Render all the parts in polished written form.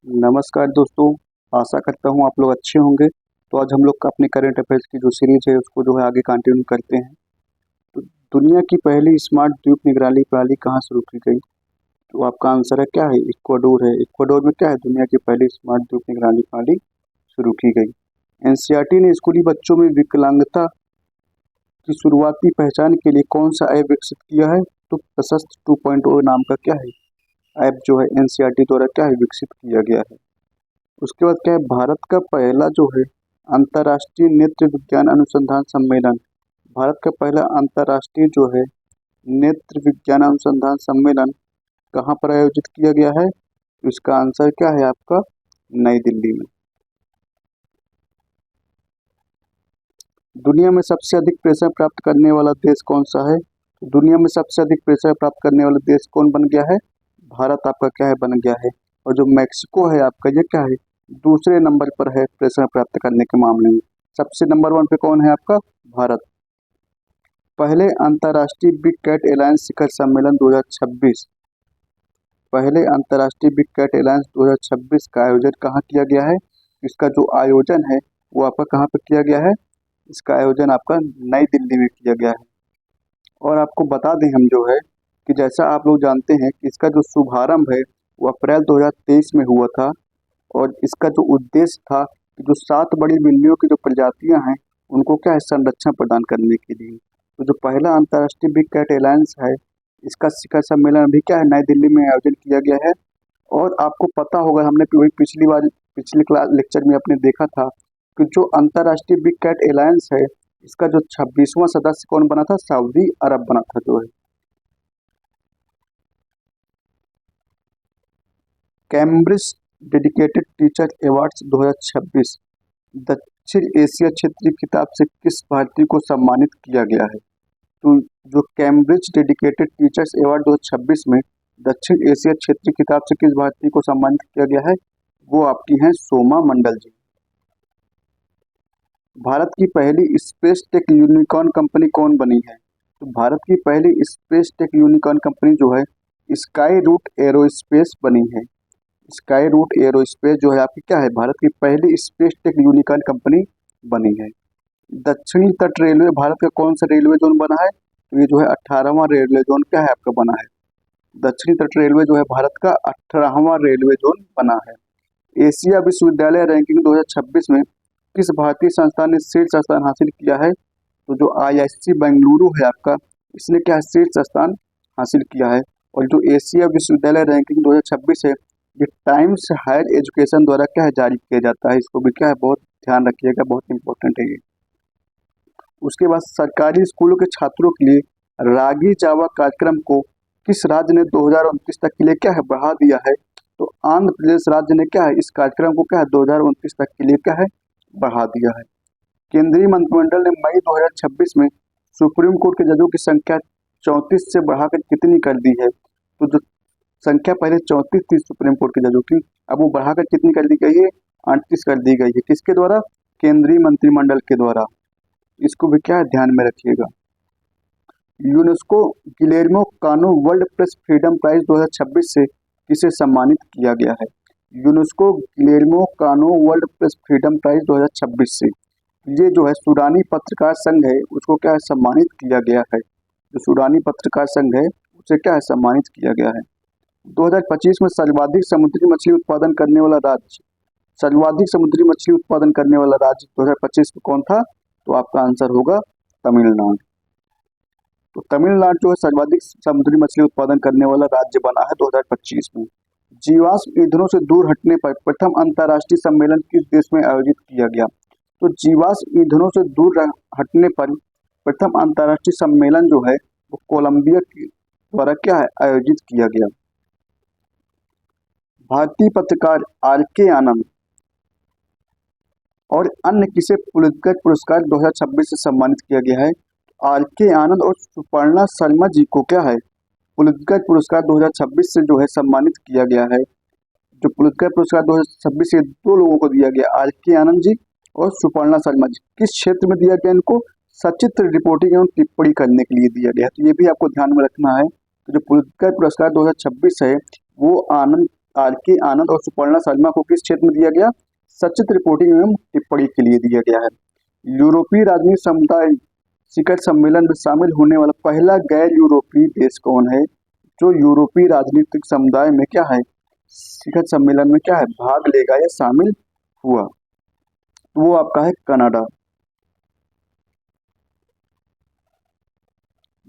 नमस्कार दोस्तों। आशा करता हूँ आप लोग अच्छे होंगे। तो आज हम लोग का अपने करंट अफेयर्स की जो सीरीज है उसको जो है आगे कंटिन्यू करते हैं। तो दुनिया की पहली स्मार्ट द्वीप निगरानी प्रणाली कहाँ शुरू की गई? तो आपका आंसर है क्या है? इक्वाडोर है। इक्वाडोर में क्या है? दुनिया की पहली स्मार्ट द्वीप निगरानी प्रणाली शुरू की गई। एनसीईआरटी ने स्कूली बच्चों में विकलांगता की शुरुआती पहचान के लिए कौन सा ऐप विकसित किया है? तो प्रशस्त 2.0 नाम का क्या है ऐप जो है एनसीईआरटी द्वारा क्या है विकसित किया गया है। उसके बाद क्या है? भारत का पहला जो है अंतर्राष्ट्रीय नेत्र विज्ञान अनुसंधान सम्मेलन, भारत का पहला अंतर्राष्ट्रीय जो है नेत्र विज्ञान अनुसंधान सम्मेलन कहाँ पर आयोजित किया गया है? तो इसका आंसर क्या है आपका? नई दिल्ली में। दुनिया में सबसे अधिक प्रेशर प्राप्त करने वाला देश कौन सा है? तो दुनिया में सबसे अधिक प्रेशर प्राप्त करने वाला देश कौन बन गया है? भारत आपका क्या है बन गया है। और जो मैक्सिको है आपका ये क्या है? दूसरे नंबर पर है प्रेशर प्राप्त करने के मामले में। सबसे नंबर 1 पे कौन है आपका? भारत। पहले अंतर्राष्ट्रीय बिग कैट एलायंस शिखर सम्मेलन 2026, पहले अंतर्राष्ट्रीय बिग कैट एलायंस 2026 का आयोजन कहाँ किया गया है? इसका जो आयोजन है वो आपका कहाँ पर किया गया है? इसका आयोजन आपका नई दिल्ली में किया गया है। और आपको बता दें हम जो है कि जैसा आप लोग जानते हैं कि इसका जो शुभारंभ है वो अप्रैल 2023 में हुआ था। और इसका जो उद्देश्य था कि जो 7 बड़ी बिल्लियों की जो प्रजातियां हैं उनको क्या है संरक्षण प्रदान करने के लिए। तो जो पहला अंतर्राष्ट्रीय बिग कैट एलायंस है इसका शिखर सम्मेलन अभी क्या है नई दिल्ली में आयोजन किया गया है। और आपको पता होगा हमने वही पिछली बार पिछले क्लास लेक्चर में आपने देखा था कि जो अंतर्राष्ट्रीय बिग कैट एलायंस है इसका जो 26वां सदस्य कौन बना था? सऊदी अरब बना था जो है। कैम्ब्रिज डेडिकेटेड टीचर अवार्ड्स 2026 दक्षिण एशिया क्षेत्रीय खिताब से किस भारतीय को सम्मानित किया गया है? तो जो कैम्ब्रिज डेडिकेटेड टीचर्स अवार्ड 2026 में दक्षिण एशिया क्षेत्रीय खिताब से किस भारतीय को सम्मानित किया गया है? वो आपकी हैं सोमा मंडल जी। भारत की पहली स्पेस टेक यूनिकॉर्न कंपनी कौन बनी है? तो भारत की पहली स्पेस टेक यूनिकॉर्न कंपनी जो है स्काई रूट एरोस्पेस बनी है। स्काई रूट एरोस्पेस जो है आपकी क्या है? भारत की पहली स्पेस टेक यूनिकॉर्न कंपनी बनी है। दक्षिणी तट रेलवे भारत का कौन सा रेलवे जोन बना है? तो ये जो है 18वां रेलवे जोन क्या है आपका बना है। दक्षिणी तट रेलवे जो है भारत का 18वां रेलवे जोन बना है। एशिया विश्वविद्यालय रैंकिंग 2026 में किस भारतीय संस्थान ने शीर्ष स्थान हासिल किया है? तो जो आईआईसी बेंगलुरु है आपका इसने क्या है शीर्ष स्थान हासिल किया है। और जो एशिया विश्वविद्यालय रैंकिंग 2026 है ये टाइम्स हायर एजुकेशन द्वारा क्या है जारी किया जाता है। इसको भी क्या है बहुत ध्यान रखिएगा, बहुत इंपॉर्टेंट है ये। उसके बाद सरकारी स्कूलों के छात्रों के लिए रागी जावा कार्यक्रम को किस राज्य ने 2029 तक के लिए क्या है बढ़ा दिया है? तो आंध्र प्रदेश राज्य ने क्या है इस कार्यक्रम को क्या है 2029 तक के लिए क्या है बढ़ा दिया है। केंद्रीय मंत्रिमंडल ने मई 2026 में सुप्रीम कोर्ट के जजों की संख्या 34 से बढ़ाकर कितनी कर दी है? तो जो संख्या पहले 34 थी सुप्रीम कोर्ट के जजों की अब वो बढ़ाकर कितनी कर दी गई है? 38 कर दी गई है। किसके द्वारा? केंद्रीय मंत्रिमंडल के द्वारा। इसको भी क्या है ध्यान में रखिएगा। यूनेस्को गिलेर्मो कानो वर्ल्ड प्रेस फ्रीडम प्राइज 2026 से किसे सम्मानित किया गया है? यूनेस्को गिलेर्मो कानो वर्ल्ड प्रेस फ्रीडम प्राइज 2026 से ये जो है सूडानी पत्रकार संघ है उसको क्या है सम्मानित किया गया है। जो सूडानी पत्रकार संघ है उसे क्या है सम्मानित किया गया है। 2025 में सर्वाधिक समुद्री मछली उत्पादन करने वाला राज्य, सर्वाधिक समुद्री मछली उत्पादन करने वाला राज्य 2025 में कौन था? तो आपका आंसर होगा तमिलनाडु। तो तमिलनाडु जो है सर्वाधिक समुद्री मछली उत्पादन करने वाला राज्य बना है 2025 में। जीवाश्म ईंधनों से दूर हटने पर प्रथम अंतर्राष्ट्रीय सम्मेलन किस देश में आयोजित किया गया? तो जीवाश्म ईंधनों से दूर हटने पर प्रथम अंतर्राष्ट्रीय सम्मेलन जो है वो कोलंबिया के द्वारा क्या है आयोजित किया गया। भारतीय पत्रकार आर के आनंद और अन्य किसे पुलित्जर पुरस्कार 2026 से सम्मानित किया गया है? आर के आनंद और सुपर्णा शर्मा जी को क्या है पुलित्जर पुरस्कार 2026 से जो है सम्मानित किया गया है। जो पुलित्जर पुरस्कार 2026 से दो लोगों को दिया गया, आर के आनंद जी और सुपर्णा शर्मा जी। किस क्षेत्र में दिया गया इनको? सचित्र रिपोर्टिंग एवं टिप्पणी करने के लिए दिया गया। तो ये भी आपको ध्यान में रखना है कि जो पुलित्जर पुरस्कार 2026 है वो आनंद आर के आनंद और सुपर्णा शर्मा को किस क्षेत्र में दिया गया? सचित्र रिपोर्टिंग एवं टिप्पणी के लिए दिया गया है। यूरोपीय राजनीतिक समुदाय शिखर सम्मेलन में शामिल होने वाला पहला गैर यूरोपीय देश कौन है? जो यूरोपीय राजनीतिक समुदाय में क्या है, शिखर सम्मेलन में क्या है, भाग लेगा या शामिल हुआ, वो आपका है कनाडा।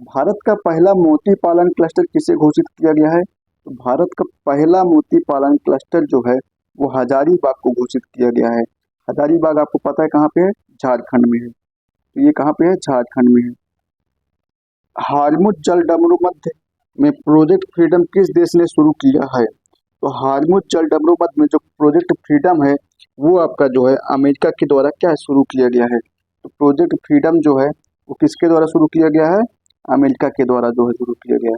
भारत का पहला मोती पालन क्लस्टर किसे घोषित किया गया है? तो भारत का पहला मोती पालन क्लस्टर जो है वो हजारीबाग को घोषित किया गया है। हजारीबाग आपको पता है कहाँ पे है? झारखंड में है। तो ये कहाँ पे है? झारखंड में है। हारमुज जल डमरू मध्य में प्रोजेक्ट फ्रीडम किस देश ने शुरू किया है? तो हारमुज जल डमरू मध्य में जो प्रोजेक्ट फ्रीडम है वो आपका जो है अमेरिका के द्वारा क्या है, शुरू किया गया है। तो प्रोजेक्ट फ्रीडम जो है वो किसके द्वारा शुरू किया गया है? अमेरिका के द्वारा जो है शुरू किया गया है।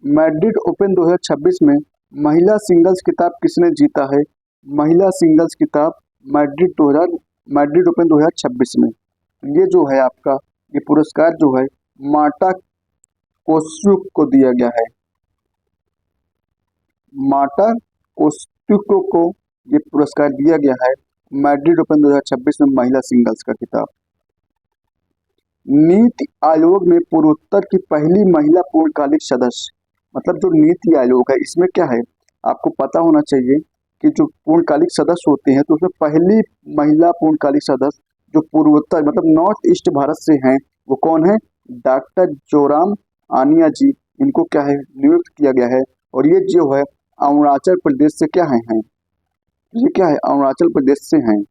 मैड्रिड ओपन 2026 में महिला सिंगल्स खिताब किसने जीता है? महिला सिंगल्स खिताब मैड्रिड ओपन 2026 में ये जो है आपका ये पुरस्कार जो है मार्टा कोस्टुक को दिया गया है। मार्टा कोस्टुक को ये पुरस्कार दिया गया है मैड्रिड ओपन 2026 में महिला सिंगल्स का खिताब। नीति आयोग में पूर्वोत्तर की पहली महिला पूर्णकालिक सदस्य, मतलब जो नीति आयोग है इसमें क्या है आपको पता होना चाहिए कि जो पूर्णकालिक सदस्य होते हैं तो उसमें पहली महिला पूर्णकालिक सदस्य जो पूर्वोत्तर मतलब नॉर्थ ईस्ट भारत से हैं वो कौन है? डॉक्टर जोराम आनिया जी, इनको क्या है नियुक्त किया गया है। और ये जो है अरुणाचल प्रदेश से क्या है ये क्या है अरुणाचल प्रदेश से हैं।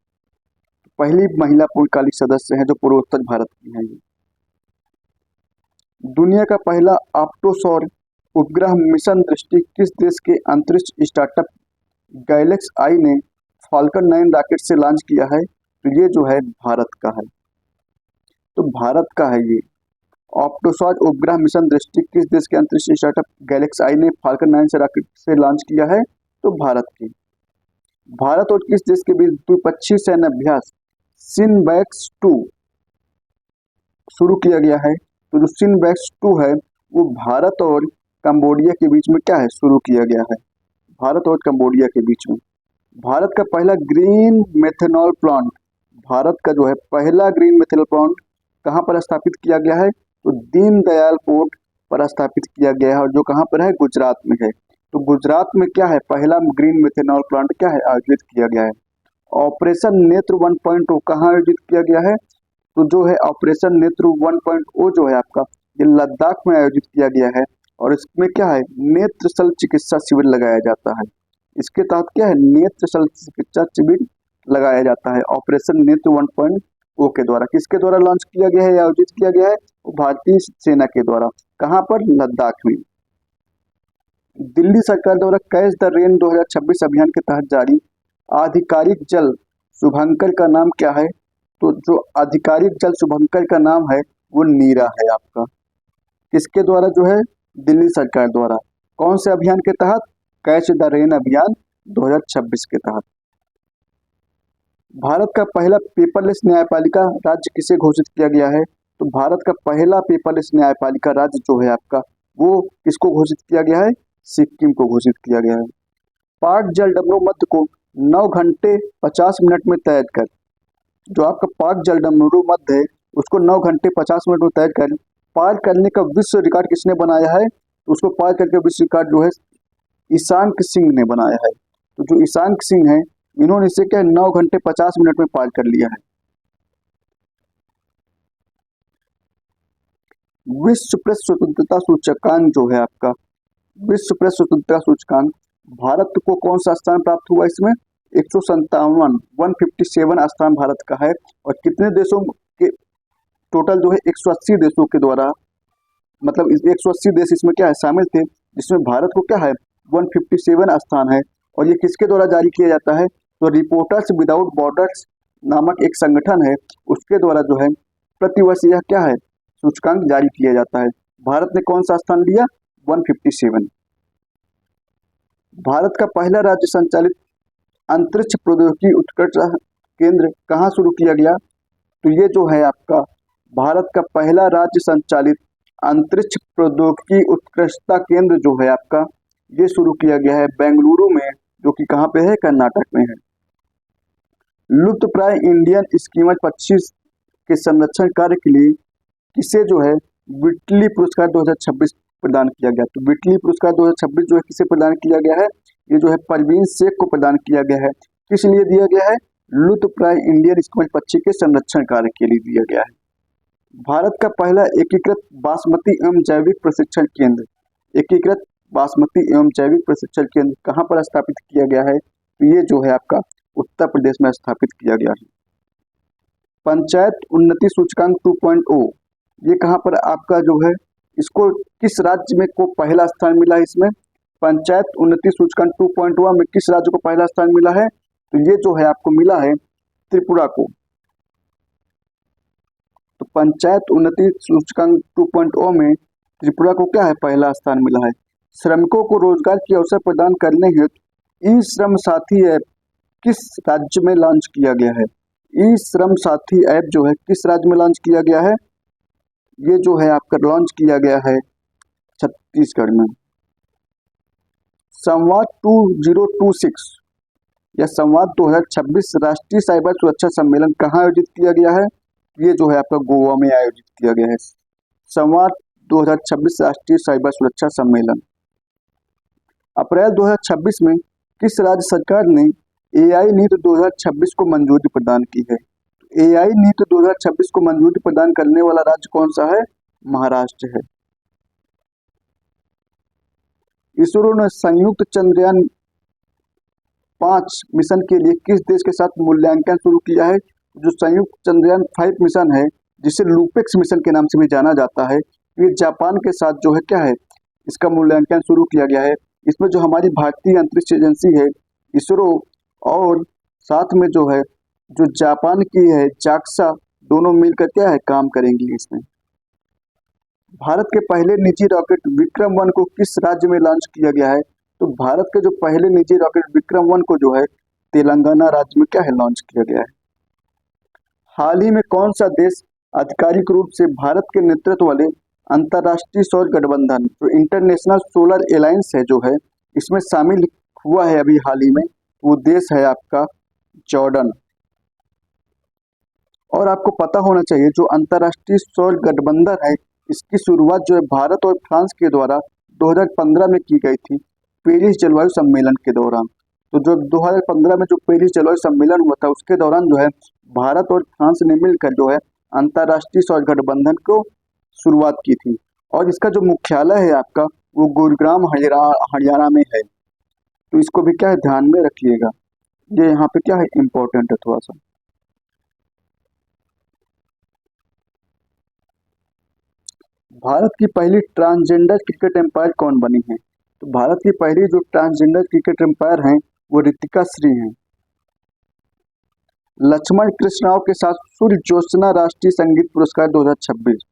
पहली महिला पूर्णकालिक सदस्य हैं जो पूर्वोत्तर भारत की हैं। ये दुनिया का पहला ऑप्टोसौर उपग्रह मिशन दृष्टि किस देश के अंतरिक्ष स्टार्टअप गैलेक्स आई ने फाल्कन 9 रॉकेट से लॉन्च किया है? तो ये जो है भारत का है। तो भारत का है ये ऑप्टोसौर उपग्रह मिशन दृष्टि किस देश के अंतरिक्ष स्टार्टअप गैलेक्स आई ने फाल्कन 9 से रॉकेट से लॉन्च किया है? तो भारत की। भारत और किस देश के बीच द्विपक्षीय सैन्य अभ्यास सिनबैक्स 2 शुरू किया गया है? तो जो सिनबैक्स 2 है वो भारत और कंबोडिया के बीच में क्या है शुरू किया गया है, भारत और कंबोडिया के बीच में। भारत का पहला ग्रीन मेथनॉल प्लांट, भारत का जो है पहला ग्रीन मेथनॉल प्लांट कहाँ पर स्थापित किया गया है? तो दीनदयाल पोर्ट पर स्थापित किया गया है और जो कहाँ पर है? गुजरात में है। तो गुजरात में क्या है पहला ग्रीन मेथनॉल प्लांट क्या है आयोजित किया गया है। ऑपरेशन नेत्र 1.0 कहाँ आयोजित किया गया है? तो जो है ऑपरेशन नेत्र 1.0 जो है आपका ये लद्दाख में आयोजित किया गया है और इसमें क्या है नेत्र शल्य चिकित्सा शिविर लगाया जाता है। इसके तहत क्या है नेत्र शल्य चिकित्सा शिविर लगाया जाता है ऑपरेशन नेत्र 1.0 के द्वारा। किसके द्वारा लॉन्च किया गया है, आयोजित किया गया है? भारतीय सेना के द्वारा। कहाँ पर? लद्दाख में। दिल्ली सरकार द्वारा कैच द रेन 2026 अभियान के तहत जारी आधिकारिक जल शुभंकर का नाम क्या है? तो जो आधिकारिक जल शुभंकर का नाम है वो नीरा है आपका। किसके द्वारा जो है? दिल्ली सरकार द्वारा। कौन से अभियान के तहत? कैच द रेन अभियान 2026 के तहत। भारत का पहला पेपरलेस न्यायपालिका राज्य किसे घोषित किया गया है? तो भारत का पहला पेपरलेस न्यायपालिका राज्य जो है आपका वो किसको घोषित किया गया है? सिक्किम को घोषित किया गया है। पाक जल डमरू मध्य को 9 घंटे 50 मिनट में तैर कर, जो आपका पाक जल डमरू मध्य है उसको 9 घंटे 50 मिनट में तैर कर पार करने का विश्व रिकॉर्ड किसने बनाया है? तो उसको पार करके विश्व रिकॉर्ड जो है ईशांक सिंह ने बनाया है। तो जो ईशांक सिंह है इन्होंने इसे क्या 9 घंटे 50 मिनट में पार कर लिया है। विश्व प्रेस स्वतंत्रता सूचकांक जो है आपका विश्व प्रेस स्वतंत्रता सूचकांक भारत को कौन सा स्थान प्राप्त हुआ? इसमें 157 स्थान भारत का है और कितने देशों के टोटल जो है 180 देशों के द्वारा मतलब 180 देश इसमें क्या है शामिल थे, जिसमें भारत को क्या है 157 स्थान है। और ये किसके द्वारा जारी किया जाता है? तो रिपोर्टर्स विदाउट बॉर्डर्स नामक एक संगठन है उसके द्वारा जो है प्रतिवर्ष यह क्या है सूचकांक जारी किया जाता है। भारत ने कौन सा स्थान लिया? 157। भारत का पहला राज्य संचालित अंतरिक्ष प्रौद्योगिकी उत्कृष्टता केंद्र कहाँ शुरू किया गया? तो ये जो है आपका भारत का पहला राज्य संचालित अंतरिक्ष प्रौद्योगिकी उत्कृष्टता केंद्र जो है आपका ये शुरू किया गया है बेंगलुरु में, जो कि कहाँ पे है, कर्नाटक में है। लुप्तप्राय इंडियन स्कीमर पक्षी के संरक्षण कार्य के लिए किसे जो है विटली पुरस्कार 2026 प्रदान किया गया। तो विटली पुरस्कार 2026 जो है किसे प्रदान किया गया है, ये जो है परवीन शेख को प्रदान किया गया है। किस लिए दिया गया है, लुप्तप्राय इंडियन स्कीमर पक्षी के संरक्षण कार्य के लिए दिया गया है। भारत का पहला एकीकृत बासमती एवं जैविक प्रशिक्षण केंद्र, एकीकृत बासमती एवं जैविक प्रशिक्षण केंद्र कहाँ पर स्थापित किया गया है, तो ये जो है आपका उत्तर प्रदेश में स्थापित किया गया है। पंचायत उन्नति सूचकांक 2.0 ये कहाँ पर आपका जो है, इसको किस राज्य में को पहला स्थान मिला है, इसमें पंचायत उन्नति सूचकांक 2.0 में किस राज्य को पहला स्थान मिला है, तो ये जो है आपको मिला है त्रिपुरा को। तो पंचायत उन्नति सूचकांक 2.0 में त्रिपुरा को क्या है, पहला स्थान मिला है। श्रमिकों को रोजगार के अवसर प्रदान करने हेतु ई श्रम साथी ऐप किस राज्य में लॉन्च किया गया है। ई श्रम साथी ऐप जो है किस राज्य में लॉन्च किया गया है, ये जो है आपका लॉन्च किया गया है छत्तीसगढ़ में। संवाद 2026 या संवाद 2026 राष्ट्रीय साइबर सुरक्षा सम्मेलन कहाँ आयोजित किया गया है, ये जो है आपका गोवा में आयोजित किया गया है। संवाद 2026 राष्ट्रीय साइबर सुरक्षा सम्मेलन। अप्रैल 2026 में किस राज्य सरकार ने एआई नीति 2026 को मंजूरी प्रदान की है। एआई नीति 2026 को मंजूरी प्रदान करने वाला राज्य कौन सा है, महाराष्ट्र है। इसरो ने संयुक्त चंद्रयान 5 मिशन के लिए किस देश के साथ मूल्यांकन शुरू किया है। जो संयुक्त चंद्रयान 5 मिशन है, जिसे लूपेक्स मिशन के नाम से भी जाना जाता है, ये जापान के साथ जो है क्या है, इसका मूल्यांकन शुरू किया गया है। इसमें जो हमारी भारतीय अंतरिक्ष एजेंसी है इसरो और साथ में जो है जो जापान की है जाक्सा, दोनों मिलकर क्या है काम करेंगी इसमें। भारत के पहले निजी रॉकेट विक्रम-1 को किस राज्य में लॉन्च किया गया है। तो भारत के जो पहले निजी रॉकेट विक्रम-1 को जो है तेलंगाना राज्य में क्या है लॉन्च किया गया है। हाल ही में कौन सा देश आधिकारिक रूप से भारत के नेतृत्व वाले अंतर्राष्ट्रीय सौर गठबंधन जो इंटरनेशनल सोलर एलायंस है जो है इसमें शामिल हुआ है अभी हाल ही में, वो देश है आपका जॉर्डन। और आपको पता होना चाहिए जो अंतर्राष्ट्रीय सौर गठबंधन है इसकी शुरुआत जो है भारत और फ्रांस के द्वारा 2015 में की गई थी पेरिस जलवायु सम्मेलन के दौरान। तो जो 2015 में जो पेरिस जलवायु सम्मेलन हुआ था उसके दौरान जो है भारत और फ्रांस ने मिलकर जो है अंतर्राष्ट्रीय सौर गठबंधन को शुरुआत की थी। और इसका जो मुख्यालय है आपका वो गुरुग्राम हरियाणा में है। तो इसको भी क्या है ध्यान में रखिएगा, ये यहाँ पे क्या है इम्पोर्टेंट है थोड़ा सा। भारत की पहली ट्रांसजेंडर क्रिकेट एम्पायर कौन बनी है। तो भारत की पहली जो ट्रांसजेंडर क्रिकेट एम्पायर हैं वो रितिका श्री हैं। लक्ष्मण कृष्ण राव के साथ सूर्य ज्योत्सना राष्ट्रीय संगीत पुरस्कार 2026।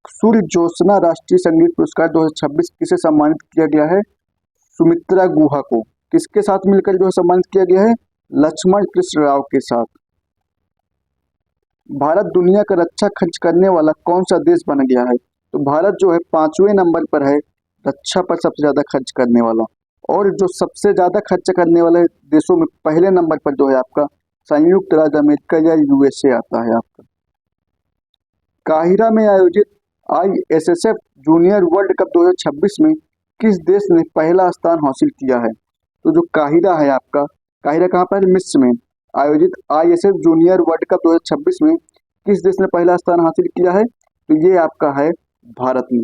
सूर्य ज्योत्सना राष्ट्रीय संगीत पुरस्कार 2026 किसे सम्मानित किया गया है, सुमित्रा गुहा को। किसके साथ मिलकर जो सम्मानित किया गया है, लक्ष्मण कृष्ण राव के साथ। भारत दुनिया का रक्षा खर्च करने वाला कौन सा देश बन गया है। तो भारत जो है 5वें नंबर पर है रक्षा पर सबसे ज्यादा खर्च करने वाला। और जो सबसे ज्यादा खर्च करने वाले देशों में पहले नंबर पर जो है आपका संयुक्त राज्य अमेरिका या यूएसए आता है आपका। काहिरा में आयोजित ISSF जूनियर वर्ल्ड कप 2026 में किस देश ने पहला स्थान हासिल किया है। तो जो काहिरा है आपका, काहिरा कहाँ पर, मिस्र में आयोजित ISSF जूनियर वर्ल्ड कप 2026 में किस देश ने पहला स्थान हासिल किया है, तो ये आपका है भारत ने।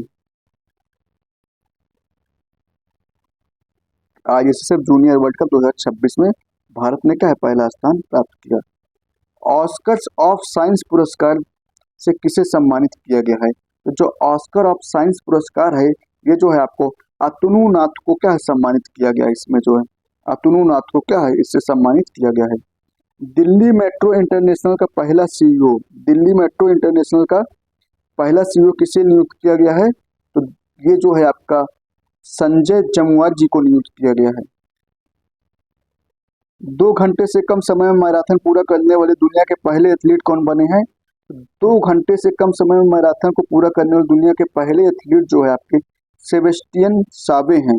ISSF जूनियर वर्ल्ड कप 2026 में भारत ने क्या है पहला स्थान प्राप्त किया। ऑस्कर्स ऑफ साइंस पुरस्कार से किसे सम्मानित किया गया है। तो जो ऑस्कर ऑफ साइंस पुरस्कार है ये जो है आपको अतनु नाथ को क्या है सम्मानित किया गया है। इसमें जो है अतनु नाथ को क्या है इससे सम्मानित किया गया है। दिल्ली मेट्रो इंटरनेशनल का पहला CEO, दिल्ली मेट्रो इंटरनेशनल का पहला CEO किसे नियुक्त किया गया है। तो ये जो है आपका संजय जमुआर जी को नियुक्त किया गया है। 2 घंटे से कम समय में मैराथन पूरा करने वाले दुनिया के पहले एथलीट कौन बने हैं। 2 घंटे से कम समय में मैराथन को पूरा करने वाले दुनिया के पहले एथलीट जो है आपके सेबेस्टियन साबे हैं।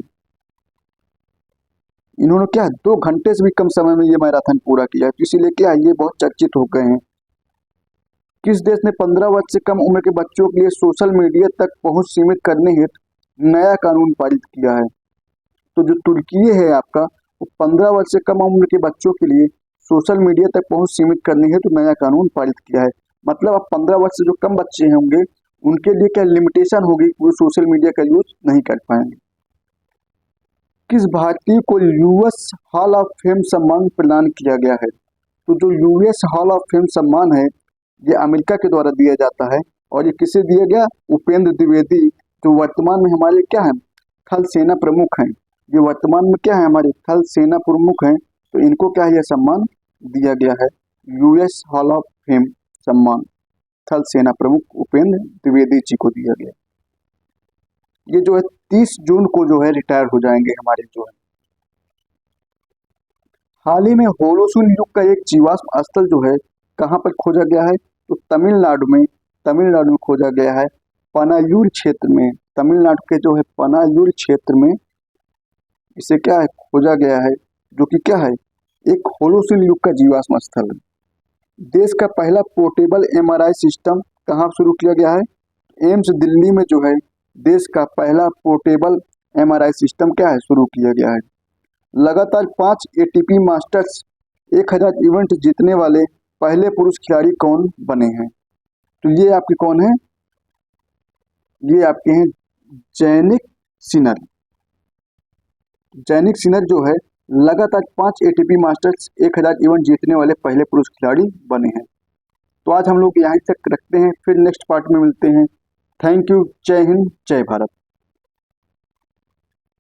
इन्होंने क्या 2 घंटे से भी कम समय में ये मैराथन पूरा किया, तो इसीलिए क्या ये बहुत चर्चित हो गए हैं। किस देश ने 15 वर्ष से कम उम्र के बच्चों के लिए सोशल मीडिया तक पहुंच सीमित करने हेतु नया कानून पारित किया है? तो जो तुर्की है आपका, वो 15 वर्ष से कम उम्र के बच्चों के लिए सोशल मीडिया तक पहुंच सीमित करने हेतु नया कानून पारित किया है। मतलब अब 15 वर्ष से जो कम बच्चे होंगे उनके लिए क्या लिमिटेशन होगी, वो सोशल मीडिया का यूज नहीं कर पाएंगे। किस भारतीय को यूएस हॉल ऑफ फेम सम्मान प्रदान किया गया है? तो जो यूएस हॉल ऑफ फेम सम्मान है ये अमेरिका के द्वारा दिया जाता है, और ये किसे दिया गया? उपेंद्र द्विवेदी, जो वर्तमान में हमारे क्या है, थल सेना प्रमुख हैं। ये वर्तमान में क्या है, हमारे थल सेना प्रमुख हैं, तो इनको क्या है, यह सम्मान दिया गया है, यूएस हॉल ऑफ फेम सम्मान थल सेना प्रमुख उपेंद्र द्विवेदी जी को दिया गया। ये जो है 30 जून को जो है रिटायर हो जाएंगे हमारे जो है। हाल ही में होलोसुन युग का एक जीवाश्म स्थल जो है कहाँ पर खोजा गया है? तो तमिलनाडु में खोजा गया है, पनायूर क्षेत्र में। तमिलनाडु के जो है पनायूर क्षेत्र में इसे क्या है, खोजा गया है, जो कि क्या है, एक होलोसुन युग का जीवाश्म स्थल है। देश का पहला पोर्टेबल एमआरआई सिस्टम कहाँ शुरू किया गया है? एम्स दिल्ली में जो है देश का पहला पोर्टेबल एमआरआई सिस्टम क्या है, शुरू किया गया है। लगातार 5 एटीपी मास्टर्स 1000 इवेंट जीतने वाले पहले पुरुष खिलाड़ी कौन बने हैं? तो ये आपके कौन है? ये आपके हैं जैनिक सिनर। जैनिक सिनर जो है लगातार 5 एटीपी मास्टर्स 1000 इवेंट जीतने वाले पहले पुरुष खिलाड़ी बने हैं। तो आज हम लोग यहाँ तक रखते हैं, फिर नेक्स्ट पार्ट में मिलते हैं। Thank you. जय हिंद, जय भारत।